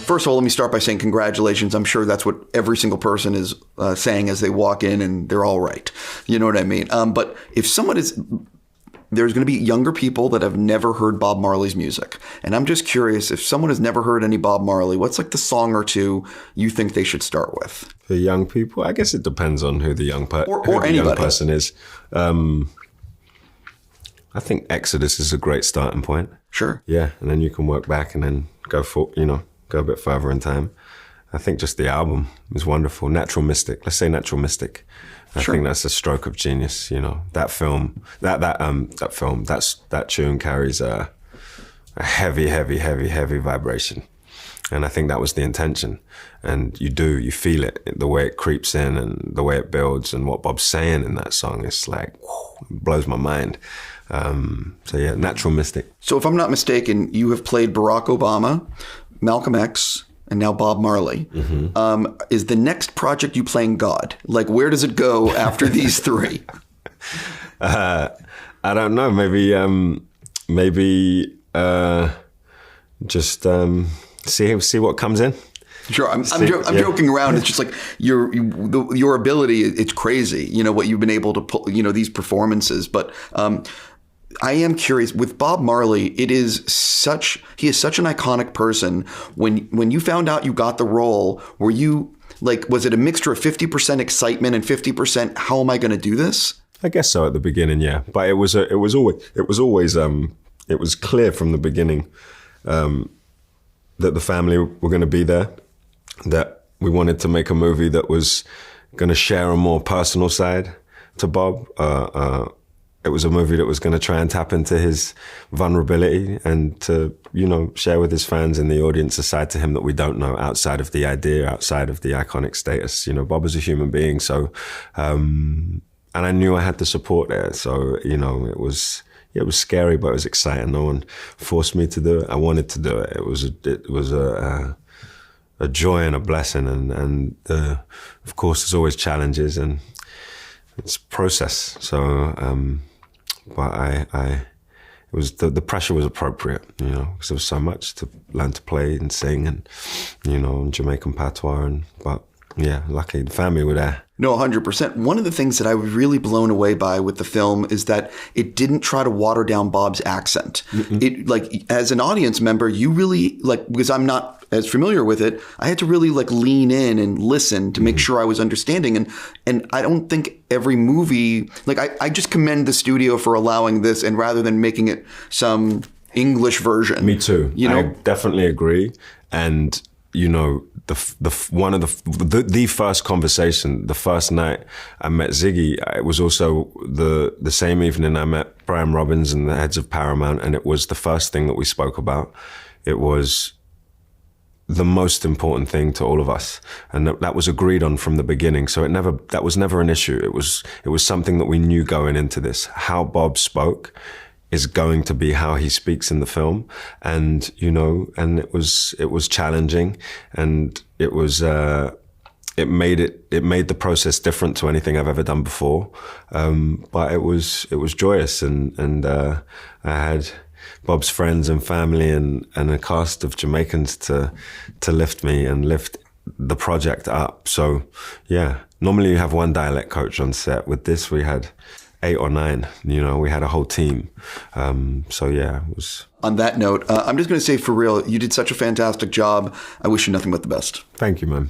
first of all, let me start by saying congratulations. I'm sure that's what every single person is saying as they walk in, and they're all right. You know what I mean? But if someone is... There's going to be younger people that have never heard Bob Marley's music. And I'm just curious, if someone has never heard any Bob Marley, what's like the song or two you think they should start with? For young people? I guess it depends on who the young, young person is. I think Exodus is a great starting point. Sure. Yeah, and then you can work back and then go a bit further in time. I think just the album is wonderful. Natural Mystic. Let's say Natural Mystic. I think that's a stroke of genius. That film, that tune carries a heavy vibration, and I think that was the intention. And you feel it, the way it creeps in and the way it builds, and what Bob's saying in that song is like, it blows my mind. So yeah, Natural Mystic. So if I'm not mistaken, you have played Barack Obama, Malcolm X, and now Bob Marley. Mm-hmm. Is the next project you playing God? Like, where does it go after these three? I don't know. Maybe just see what comes in. Sure, I'm joking around. It's just like your ability. It's crazy. What you've been able to pull. These performances, but. I am curious with Bob Marley. He is such an iconic person. When you found out you got the role, were you like, was it a mixture of 50% excitement and 50% how am I going to do this? I guess so at the beginning, yeah. But it was clear from the beginning that the family were going to be there, that we wanted to make a movie that was going to share a more personal side to Bob. It was a movie that was going to try and tap into his vulnerability and to, share with his fans and the audience a side to him that we don't know outside of the idea, outside of the iconic status. Bob is a human being. So, and I knew I had the support there. So, it was scary, but it was exciting. No one forced me to do it. I wanted to do it. It was a joy and a blessing. And of course, there's always challenges and it's a process. So, but it was the pressure was appropriate, because there was so much to learn to play and sing and, Jamaican patois. But yeah, luckily the family were there. No, 100%. One of the things that I was really blown away by with the film is that it didn't try to water down Bob's accent. Mm-mm. It, like, as an audience member, you really, like, because I'm not as familiar with it, I had to really like lean in and listen to make sure I was understanding. And I don't think every movie, like I just commend the studio for allowing this and rather than making it some English version. Me too. I definitely agree. And, the first conversation, the first night I met Ziggy, it was also the same evening I met Brian Robbins and the heads of Paramount, and it was the first thing that we spoke about. It was the most important thing to all of us, and that was agreed on from the beginning. So that was never an issue. It was something that we knew going into this. How Bob spoke is going to be how he speaks in the film, and and it was challenging, and it made the process different to anything I've ever done before. But it was joyous, and I had Bob's friends and family and a cast of Jamaicans to lift me and lift the project up. So yeah, normally you have one dialect coach on set. With this, we had 8 or 9, we had a whole team. So yeah, it was. On that note, I'm just going to say for real, you did such a fantastic job. I wish you nothing but the best. Thank you, man.